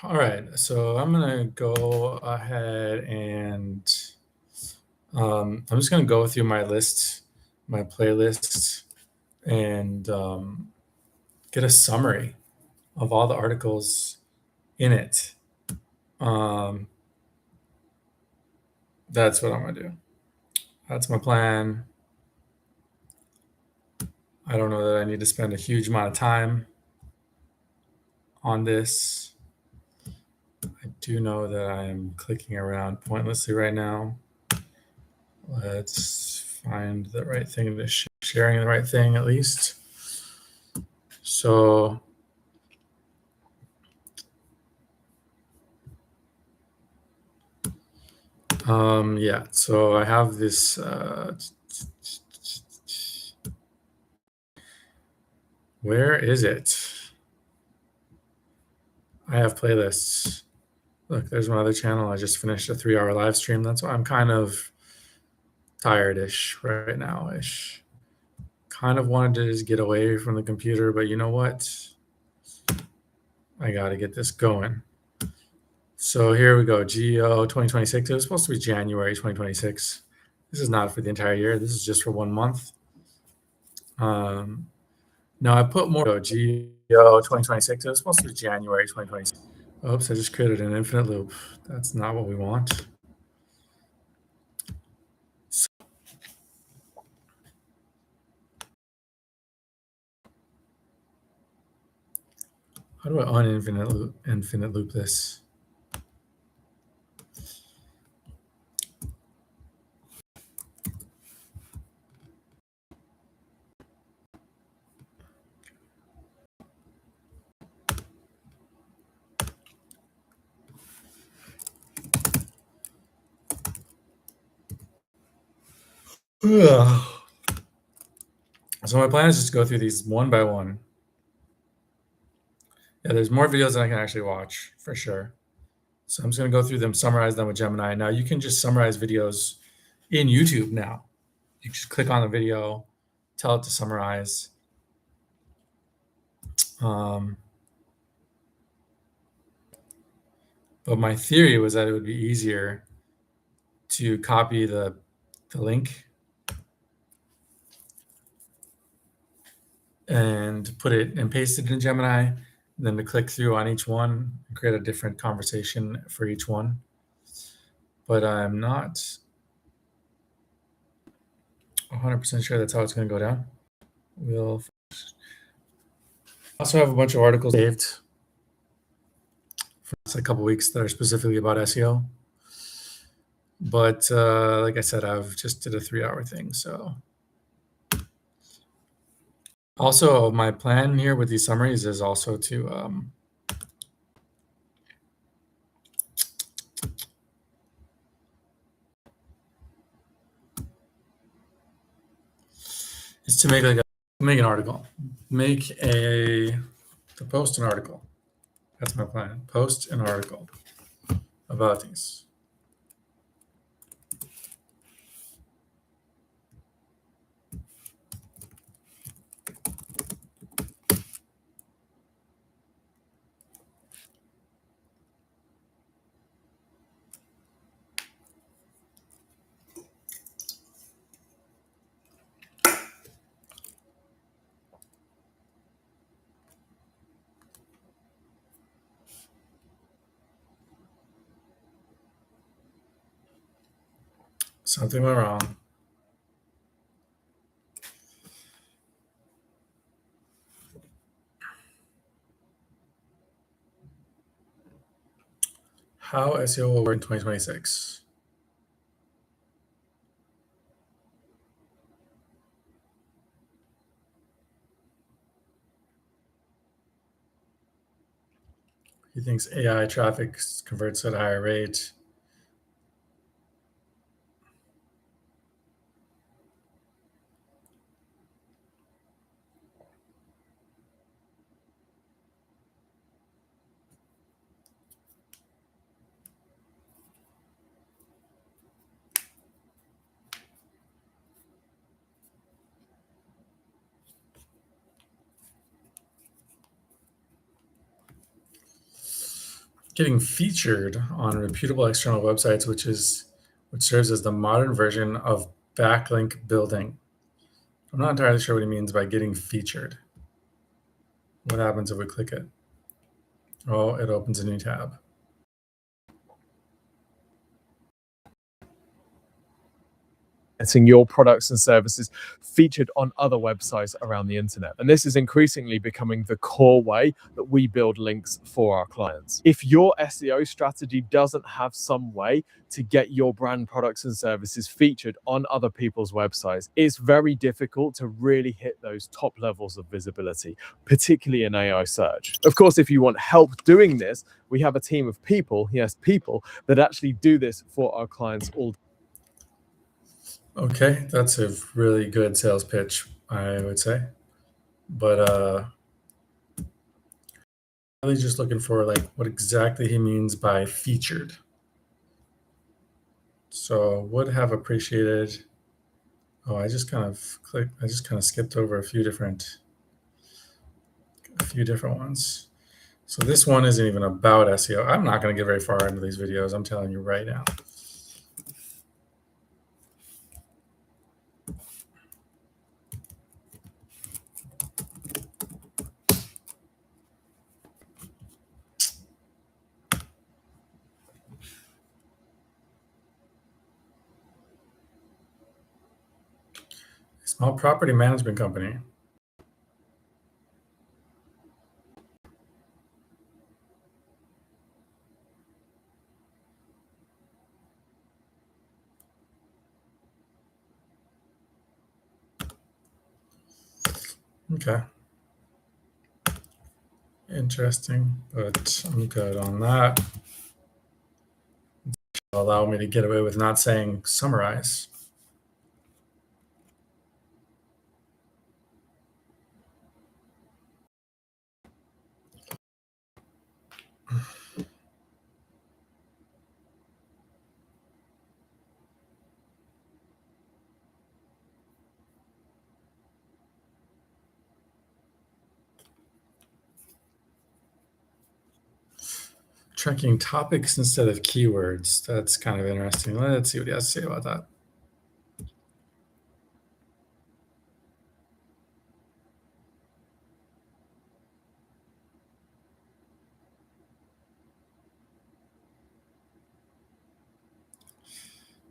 All right, so I'm gonna go ahead and I'm just gonna go through my list, my playlist, and get a summary of all the articles in it. Um, that's what I'm gonna do. That's my plan. I don't know that I need to spend a huge amount of time on this. I do know that I am clicking around pointlessly right now. Let's find the right thing to sharing the right thing at least. So yeah, so I have this where is it? I have playlists. Look, there's my other channel. I just finished a 3-hour live stream. That's why I'm kind of tired-ish right now-ish. Kind of wanted to just get away from the computer, but you know what? I got to get this going. So here we go. GEO 2026. It was supposed to be January 2026. This is not for the entire year. This is just for 1 month. Now I put more GEO 2026. It was supposed to be January 2026. Oops, I just created an infinite loop. That's not what we want. So, how do I infinite loop this? Ugh. So my plan is just to go through these one by one. Yeah, there's more videos than I can actually watch for sure. So I'm just going to go through them, summarize them with Gemini. Now you can just summarize videos in YouTube now. You just click on the video, tell it to summarize. But my theory was that it would be easier to copy the link and put it and paste it in Gemini, then to click through on each one and create a different conversation for each one. But I'm not 100% sure that's how it's going to go down. We'll also have a bunch of articles saved for a couple weeks that are specifically about SEO. But like I said, I've just did a 3-hour thing. So also my plan here with these summaries is also to make an article, to post an article. That's my plan. Post an article about these. Something went wrong. How SEO will work in 2026. He thinks AI traffic converts at a higher rate. getting featured on reputable external websites, which serves as the modern version of backlink building. I'm not entirely sure what he means by getting featured. What happens if we click it? Oh, it opens a new tab. Getting your products and services featured on other websites around the internet. And this is increasingly becoming the core way that we build links for our clients. If your SEO strategy doesn't have some way to get your brand products and services featured on other people's websites, it's very difficult to really hit those top levels of visibility, particularly in AI search. Of course, if you want help doing this, we have a team of people, yes, people that actually do this for our clients all. Okay, that's a really good sales pitch, I would say. But really just looking for like what exactly he means by featured. So would have appreciated. Oh, I just kind of skipped over a few different ones. So this one isn't even about SEO. I'm not going to get very far into these videos. I'm telling you right now. Small property management company. Okay. Interesting, but I'm good on that. Allow me to get away with not saying summarize. Tracking topics instead of keywords. That's kind of interesting. Let's see what he has to say about that.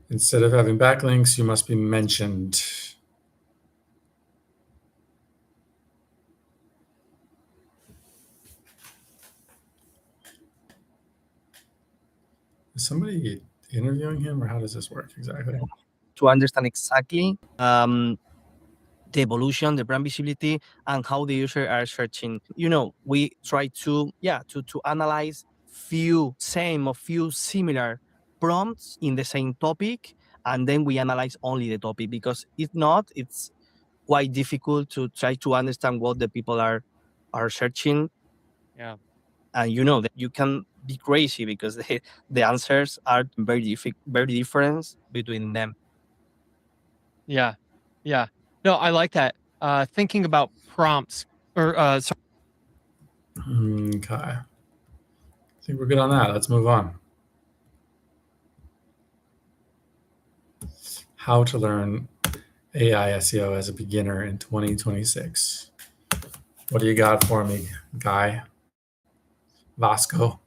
Instead of having backlinks, you must be mentioned. Is somebody interviewing him, or how does this work exactly? To understand exactly the evolution, the brand visibility, and how the user are searching. We try to analyze few similar prompts in the same topic, and then we analyze only the topic, because if not, it's quite difficult to try to understand what the people are searching. Yeah. And that you can be crazy because the answers are very different between them. Yeah. Yeah. No, I like that. Thinking about prompts or Okay. I think we're good on that. Let's move on. How to learn AI SEO as a beginner in 2026. What do you got for me, Guy? Vasco?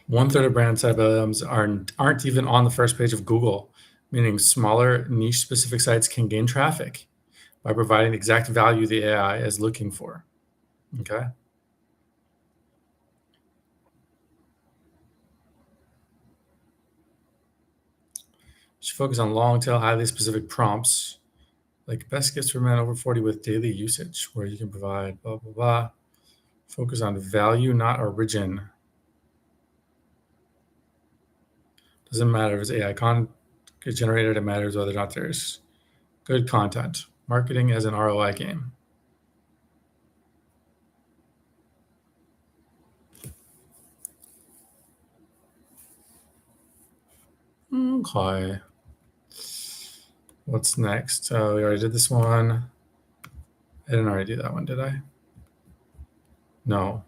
1/3 of brand site items aren't even on the first page of Google, meaning smaller niche specific sites can gain traffic by providing the exact value the AI is looking for. Okay. Should focus on long tail, highly specific prompts, like best gifts for men over 40 with daily usage, where you can provide blah, blah, blah. Focus on value, not origin. Doesn't matter if it's AI generated, it matters whether or not there's good content. Marketing as an ROI game. Okay. What's next? Oh, we already did this one. I didn't already do that one, did I? No.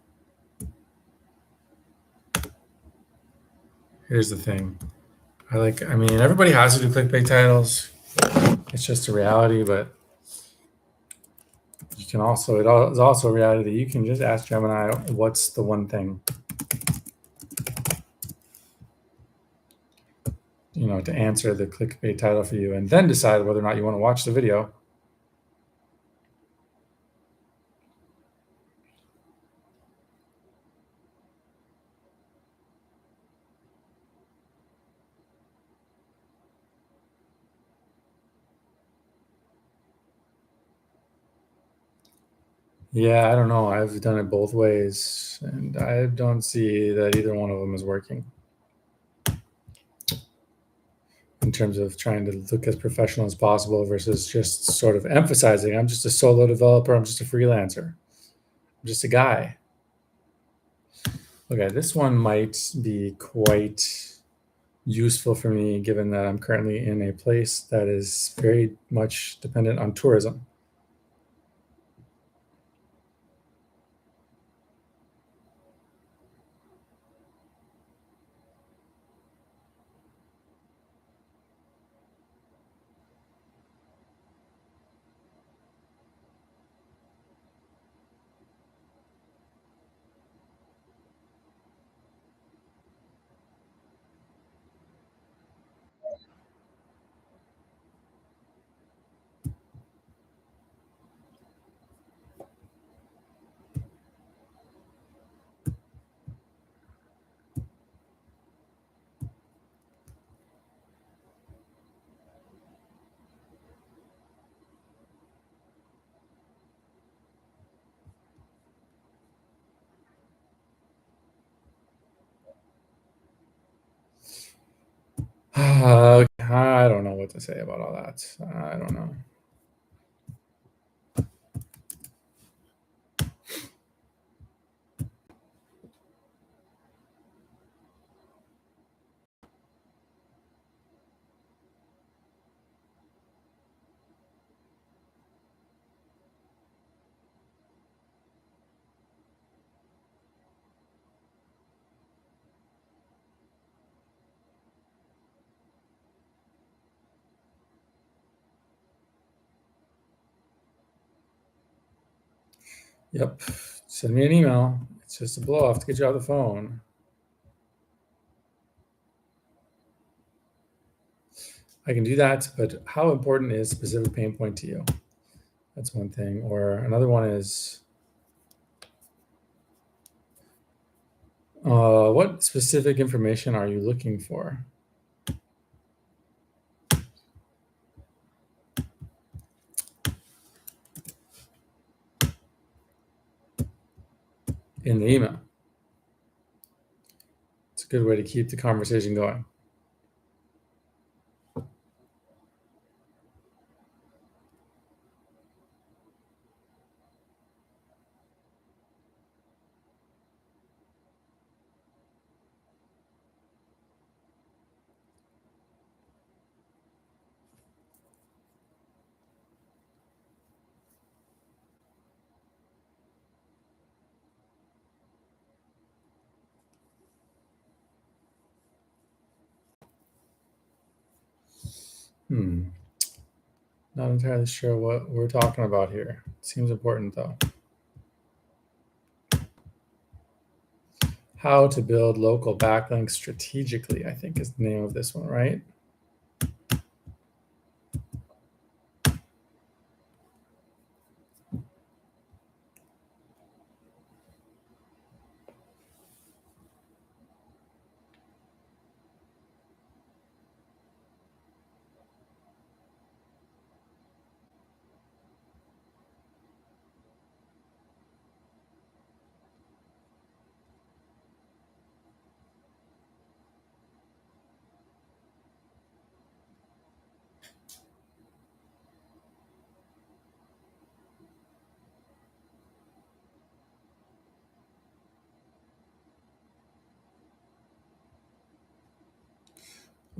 Here's the thing. I mean, everybody has to do clickbait titles. It's just a reality, but you can also, it is also a reality that you can just ask Gemini, what's the one thing, to answer the clickbait title for you, and then decide whether or not you want to watch the video. Yeah, I don't know. I've done it both ways, and I don't see that either one of them is working in terms of trying to look as professional as possible versus just sort of emphasizing, I'm just a solo developer, I'm just a freelancer, I'm just a guy. Okay, this one might be quite useful for me, given that I'm currently in a place that is very much dependent on tourism. I don't know what to say about all that. I don't know. Yep. Send me an email. It's just a blow off to get you off the phone. I can do that, but how important is specific pain point to you? That's one thing. Or another one is, what specific information are you looking for? In the email. It's a good way to keep the conversation going. Not entirely sure what we're talking about here. Seems important though. How to build local backlinks strategically, I think is the name of this one, right?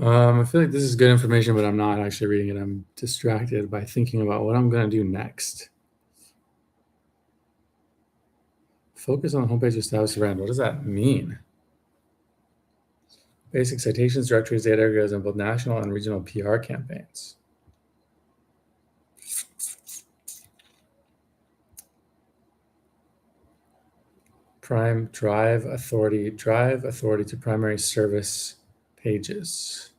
I feel like this is good information, but I'm not actually reading it. I'm distracted by thinking about what I'm going to do next. Focus on the homepage to establish the brand. What does that mean? Basic citations, directories, data aggregators, and both national and regional PR campaigns. Prime drive authority to primary service pages.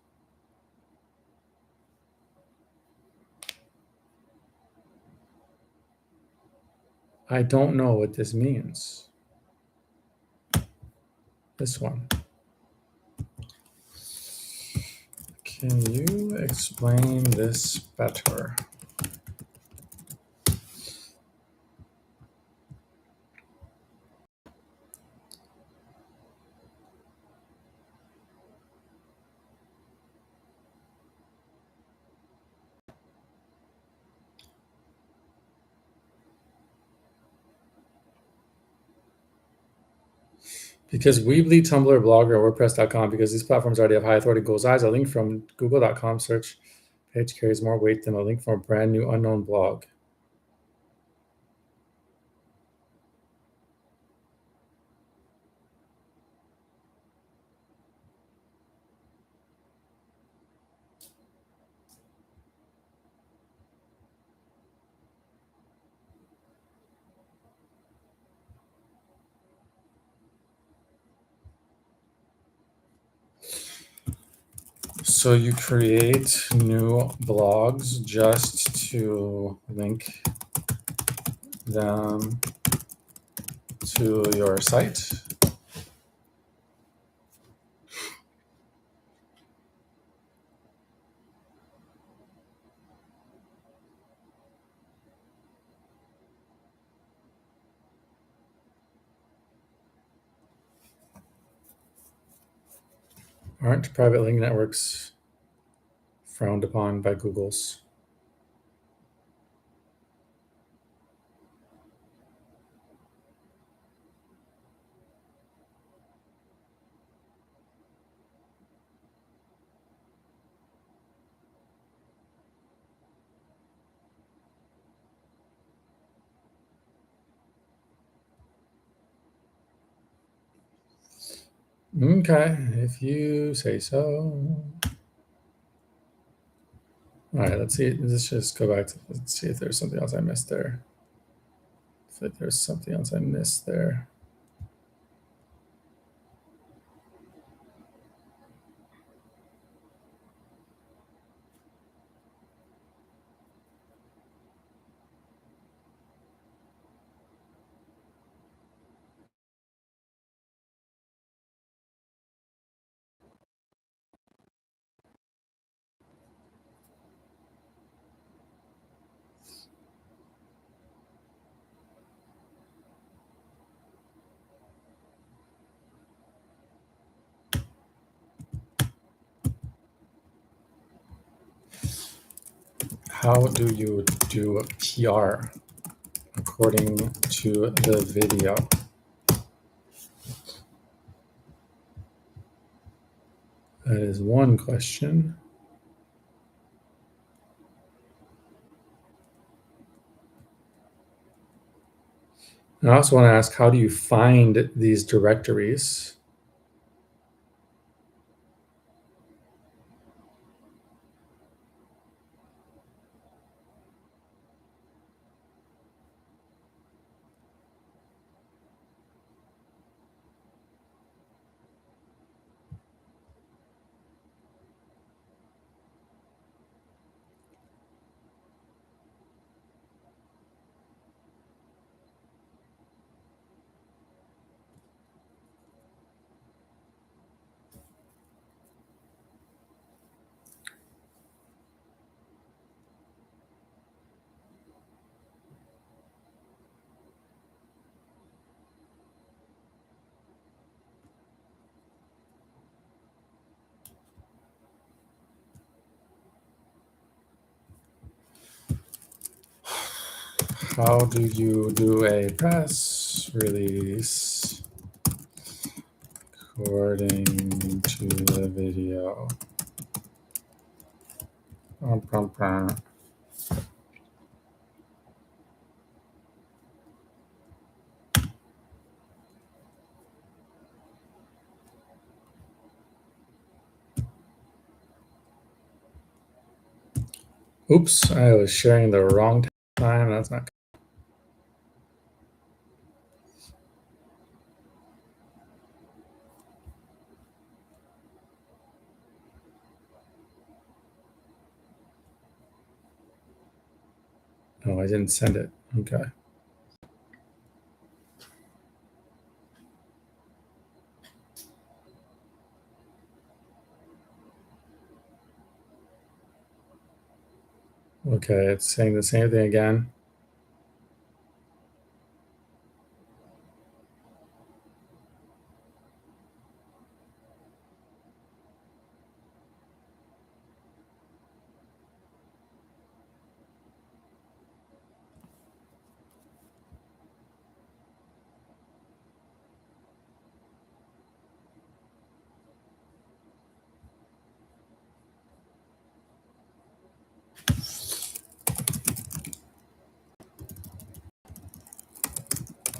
I don't know what this means. This one. Can you explain this better? Because Weebly, Tumblr, Blogger, WordPress.com, because these platforms already have high authority goals eyes, a link from Google.com search page carries more weight than a link from a brand new unknown blog. So you create new blogs just to link them to your site. Aren't private link networks frowned upon by Google's? Okay, if you say so. All right, let's see. Let's just go back to, let's see if there's something else I missed there. I feel like there's something else I missed there. How do you do PR according to the video? That is one question. And I also want to ask, how do you find these directories? how do you do a press release according to the video? Oops, I was sharing the wrong time. That's not. No, I didn't send it. Okay. Okay, it's saying the same thing again.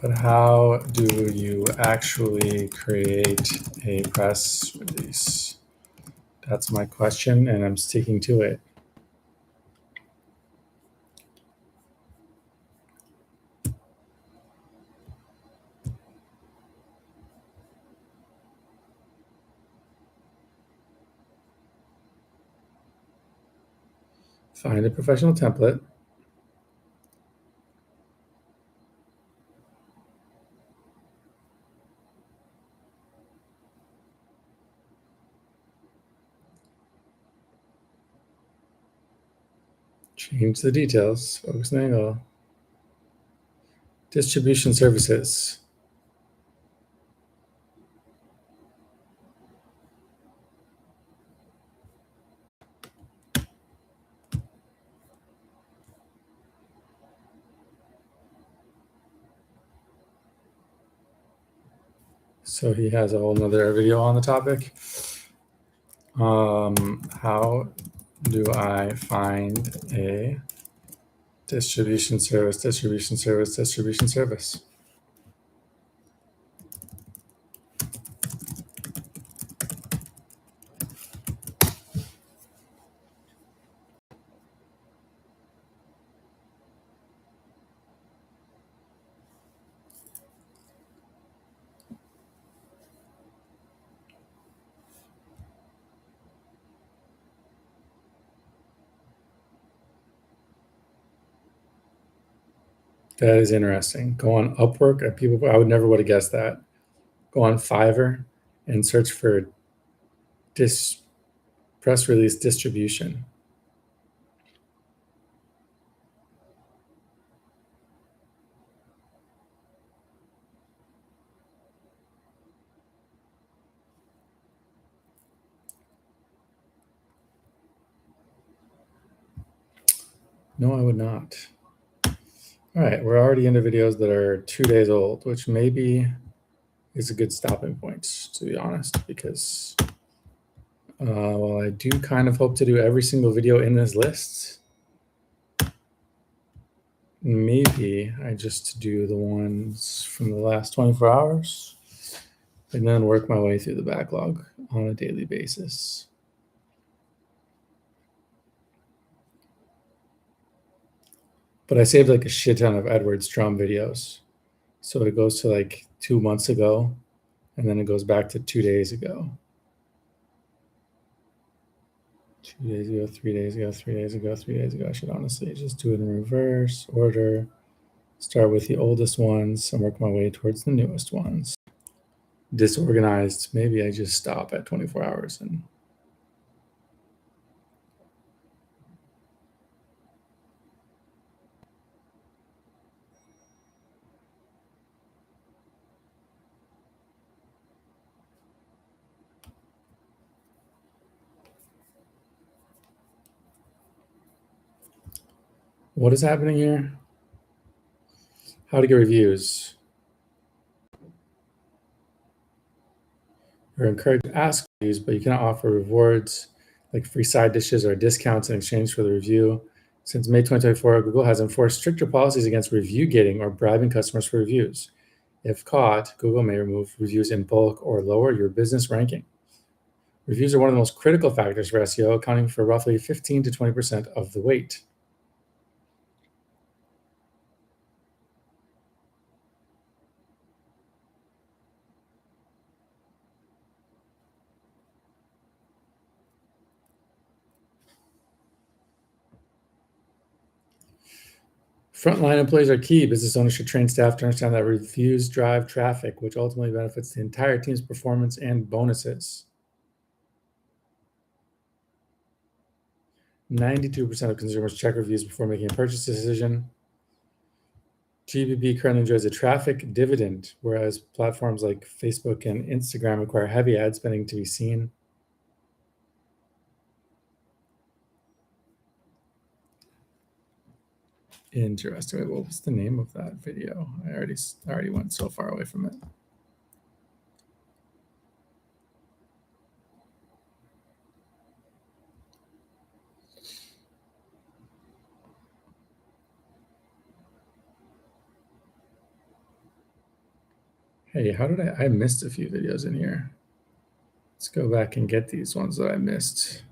But how do you actually create a press release? That's my question, and I'm sticking to it. Find a professional template. Change the details. Focus and angle. Distribution services. So he has a whole nother video on the topic. How do I find a distribution service, distribution service, distribution service? That is interesting. Go on Upwork. People, I would never would have guessed that. Go on Fiverr and search for press release distribution. No, I would not. All right, we're already into videos that are 2 days old, which maybe is a good stopping point, to be honest, because well, I do kind of hope to do every single video in this list. Maybe I just do the ones from the last 24 hours and then work my way through the backlog on a daily basis. But I saved like a shit ton of Edward Strum videos. So it goes to like 2 months ago, and then it goes back to 2 days ago. 2 days ago, 3 days ago, 3 days ago, 3 days ago. I should honestly just do it in reverse order. Start with the oldest ones and work my way towards the newest ones. Disorganized, maybe I just stop at 24 hours and what is happening here? How to get reviews. You're encouraged to ask reviews, but you cannot offer rewards like free side dishes or discounts in exchange for the review. Since May 2024, Google has enforced stricter policies against review gating or bribing customers for reviews. If caught, Google may remove reviews in bulk or lower your business ranking. Reviews are one of the most critical factors for SEO, accounting for roughly 15 to 20% of the weight. Frontline employees are key. Business owners should train staff to understand that reviews drive traffic, which ultimately benefits the entire team's performance and bonuses. 92% of consumers check reviews before making a purchase decision. GBB currently enjoys a traffic dividend, whereas platforms like Facebook and Instagram require heavy ad spending to be seen. Interesting. Wait, what was the name of that video? I already went so far away from it. Hey, how did I missed a few videos in here. Let's go back and get these ones that I missed.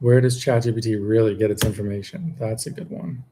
Where does ChatGPT really get its information? That's a good one.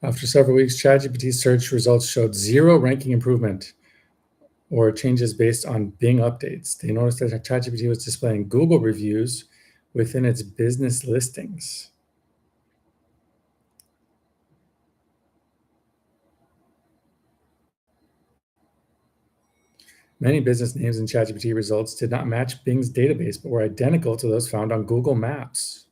After several weeks, ChatGPT's search results showed zero ranking improvement or changes based on Bing updates. They noticed that ChatGPT was displaying Google reviews within its business listings. Many business names in ChatGPT results did not match Bing's database, but were identical to those found on Google Maps.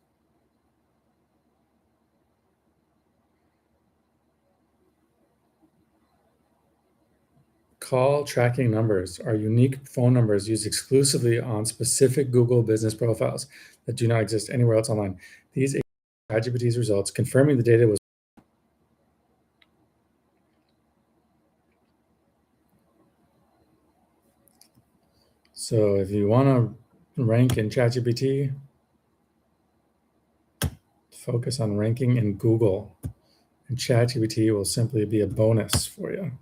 Call tracking numbers are unique phone numbers used exclusively on specific Google business profiles that do not exist anywhere else online. These ChatGPT's results confirming the data was. So if you want to rank in ChatGPT, focus on ranking in Google, and ChatGPT will simply be a bonus for you.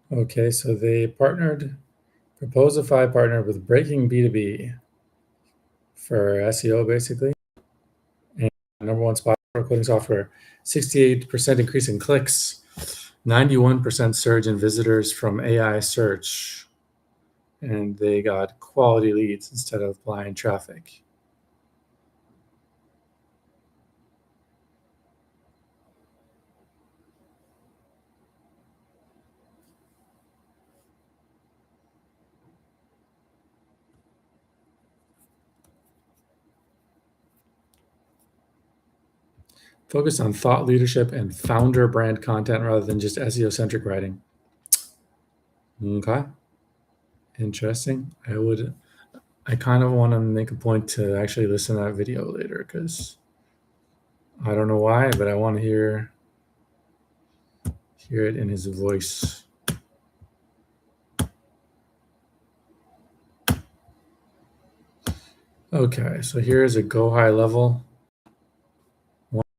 Okay, so they Proposify partnered with Breaking B2B for SEO, basically. And number one spot for coding software, 68% increase in clicks, 91% surge in visitors from AI search. And they got quality leads instead of blind traffic. Focus on thought leadership and founder brand content rather than just SEO centric writing. Okay. Interesting. I kind of want to make a point to actually listen to that video later because I don't know why, but I want to hear it in his voice. Okay, so here is a go high level.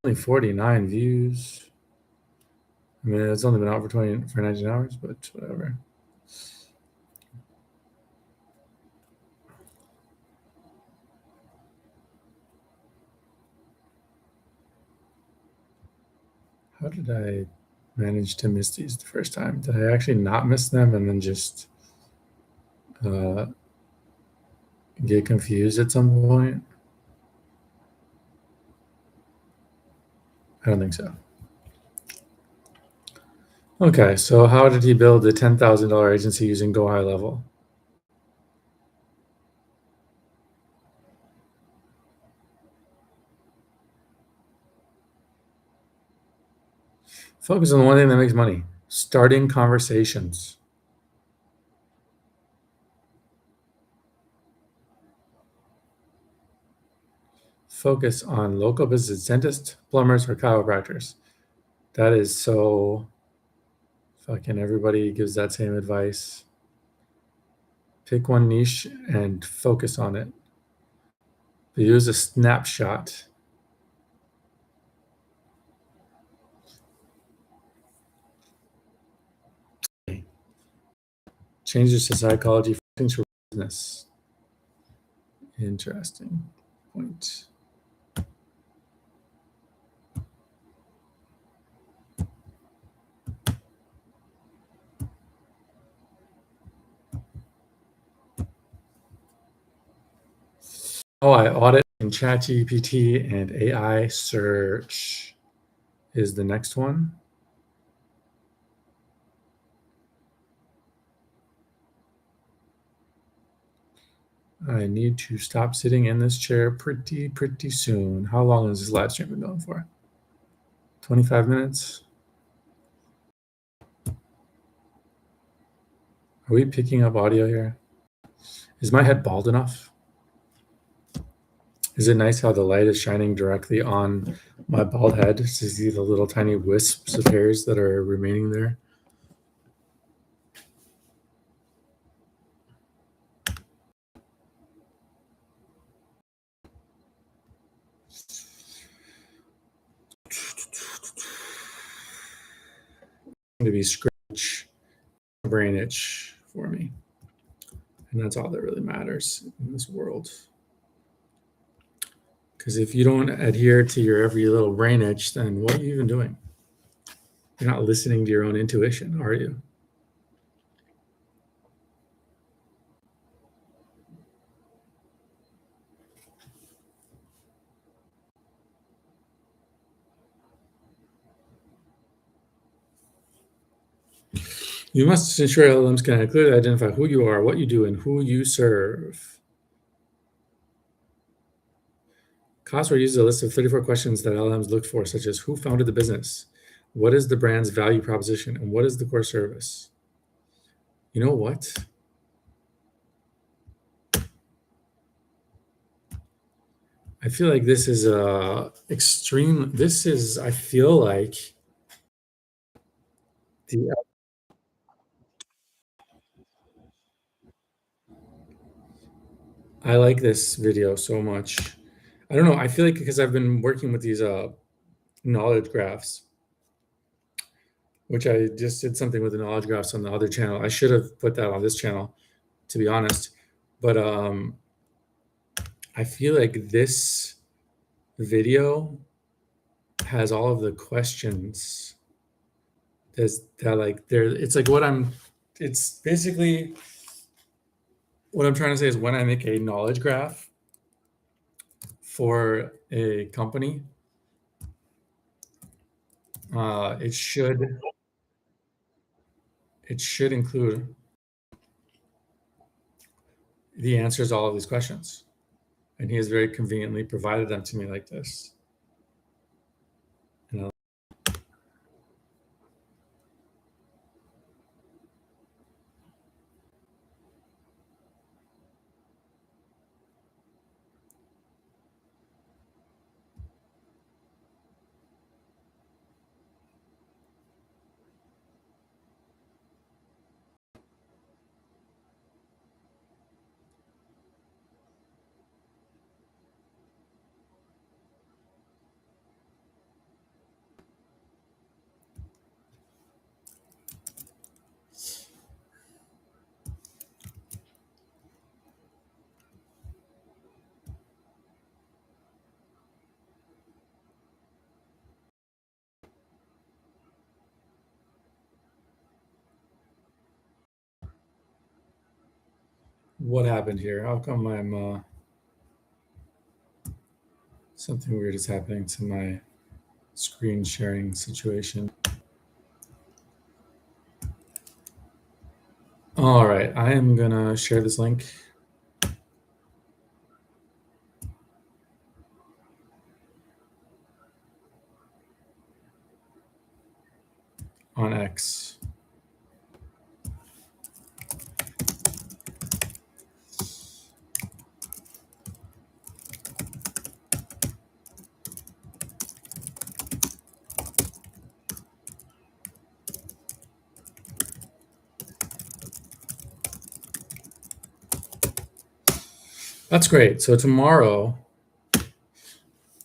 Only 49 views. I mean, it's only been out for 19 hours, but whatever. How did I manage to miss these the first time? Did I actually not miss them and then just get confused at some point? I don't think so. Okay, so how did he build a $10,000 agency using Go High Level? Focus on the one thing that makes money. Starting conversations. Focus on local business, dentists, plumbers, or chiropractors. That is so fucking everybody gives that same advice. Pick one niche and focus on it. But use a snapshot. Changes to psychology for business. Interesting point. Oh, I audit in ChatGPT and AI search is the next one. I need to stop sitting in this chair pretty soon. How long has this live stream been going for? 25 minutes? Are we picking up audio here? Is my head bald enough? Is it nice how the light is shining directly on my bald head to see the little tiny wisps of hairs that are remaining there? To be scratch brain itch for me. And that's all that really matters in this world. Because if you don't adhere to your every little brain itch, then what are you even doing? You're not listening to your own intuition, are you? You must ensure LLMs can clearly identify who you are, what you do, and who you serve. Cosword uses a list of 34 questions that LLMs look for, such as who founded the business, what is the brand's value proposition, and what is the core service. You know what? I feel like this is extreme. This is, I feel like the I like this video so much. I don't know. I feel like because I've been working with these knowledge graphs, which I just did something with the knowledge graphs on the other channel. I should have put that on this channel, to be honest. But I feel like this video has all of the questions. That like there. It's like what I'm. It's basically what I'm trying to say is when I make a knowledge graph for a company, it should include the answers to all of these questions. And he has very conveniently provided them to me like this. And what happened here? How come I'm something weird is happening to my screen sharing situation? All right, I am gonna share this link on X. That's great. So tomorrow,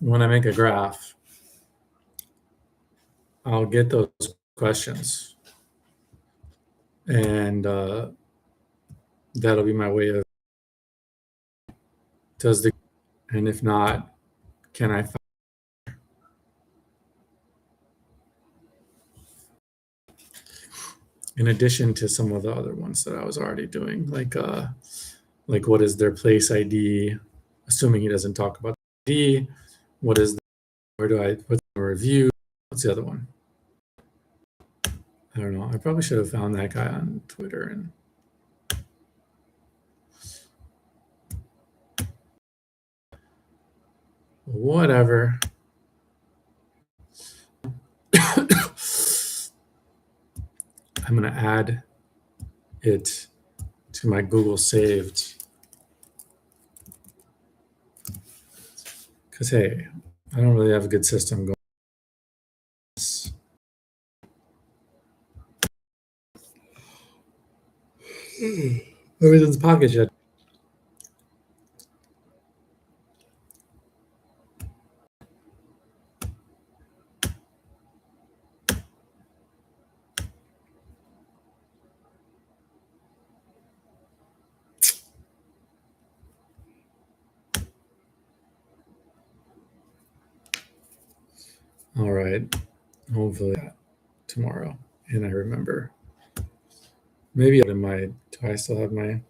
when I make a graph, I'll get those questions, and that'll be my way of does the and if not, can I find in addition to some of the other ones that I was already doing, like what is their place ID, assuming he doesn't talk about the ID, what is the, what's the review, what's the other one? I don't know. I probably should have found that guy on Twitter and whatever. I'm gonna add it to my Google saved because hey, I don't really have a good system going. Everything's pocket shit. All right. Hopefully tomorrow. And I remember. Maybe in my, do I still have my,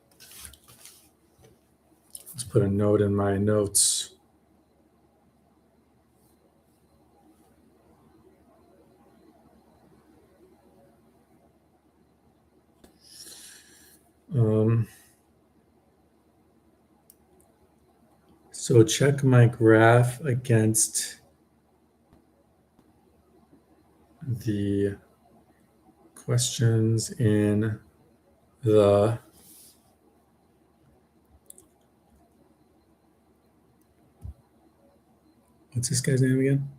let's put a note in my notes. So check my graph against the questions in the what's this guy's name again?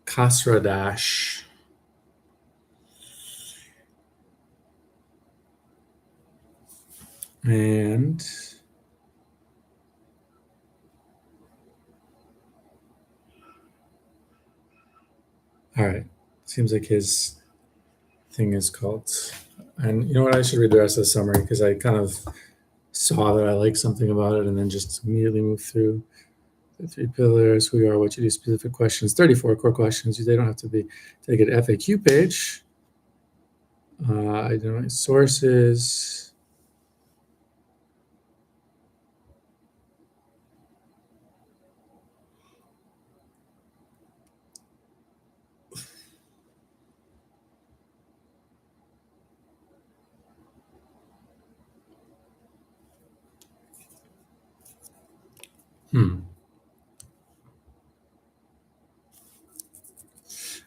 Kasradash. And all right. Seems like his thing is called. And you know what? I should read the rest of the summary because I kind of saw that I like something about it and then just immediately moved through the 3 pillars. Who you are, what you do, specific questions, 34 core questions. They don't have to be. Take an FAQ page. Identify sources.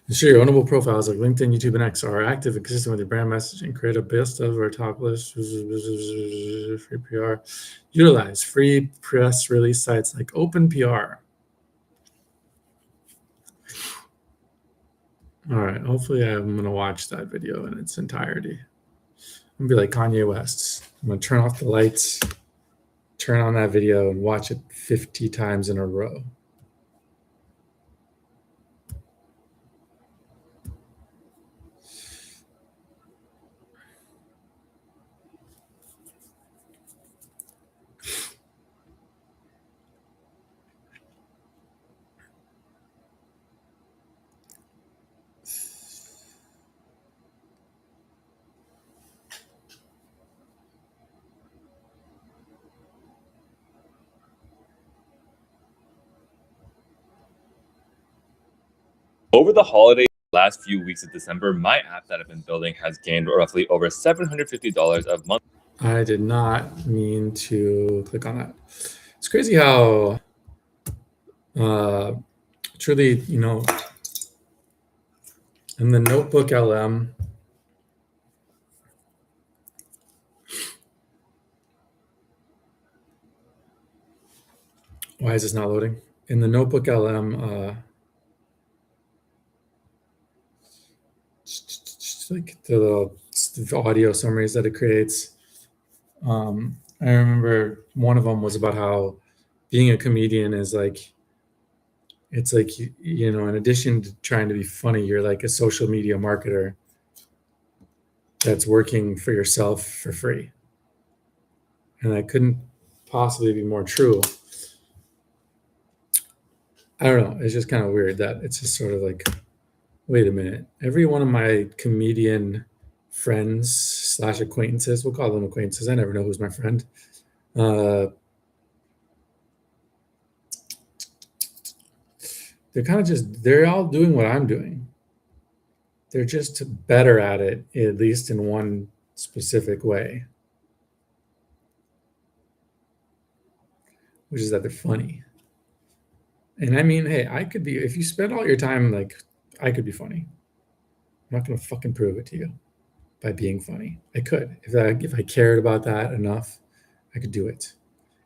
Ensure your ownable profiles like LinkedIn, YouTube, and X are active and consistent with your brand messaging. Create a best of or top list. Free PR. Utilize free press release sites like OpenPR. All right. Hopefully, I'm going to watch that video in its entirety. I'm going to be like Kanye West. I'm going to turn off the lights, turn on that video, and watch it 50 times in a row. Over the holiday last few weeks of December, my app that I've been building has gained roughly over $750 of monthly. I did not mean to click on that. It's crazy how truly, you know, in the Notebook LM, why is this not loading? In the Notebook LM, like the audio summaries that it creates. I remember one of them was about how being a comedian is like, it's like, you know, in addition to trying to be funny, you're like a social media marketer that's working for yourself for free. And that couldn't possibly be more true. I don't know. It's just kind of weird that it's just sort of like, wait a minute. Every one of my comedian friends / acquaintances, we'll call them acquaintances. I never know who's my friend. They're kind of just, they're all doing what I'm doing. They're just better at it, at least in one specific way, which is that they're funny. And I mean, hey, I could be, if you spend all your time, like, I could be funny. I'm not going to fucking prove it to you by being funny. I could. If I cared about that enough, I could do it.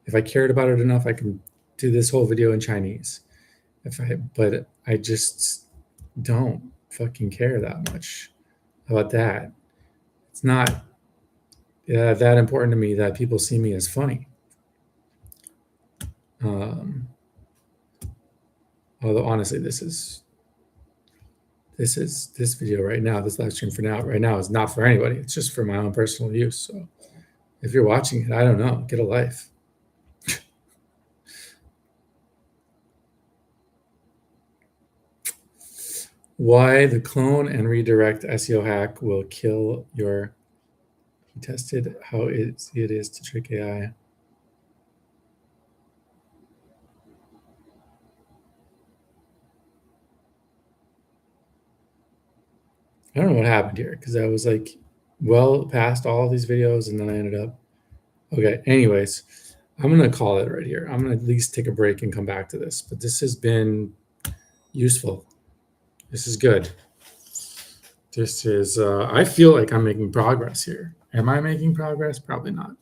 If I cared about it enough, I can do this whole video in Chinese. But I just don't fucking care that much about that. It's not that important to me that people see me as funny. Although honestly, this video right now, this live stream right now is not for anybody. It's just for my own personal use. So if you're watching it, I don't know, get a life. Why the clone and redirect SEO hack will kill your. He tested how it is to trick AI. I don't know what happened here because I was like well past all of these videos and then I ended up. Okay, anyways, I'm going to call it right here. I'm going to at least take a break and come back to this. But this has been useful. This is good. This is, I feel like I'm making progress here. Am I making progress? Probably not.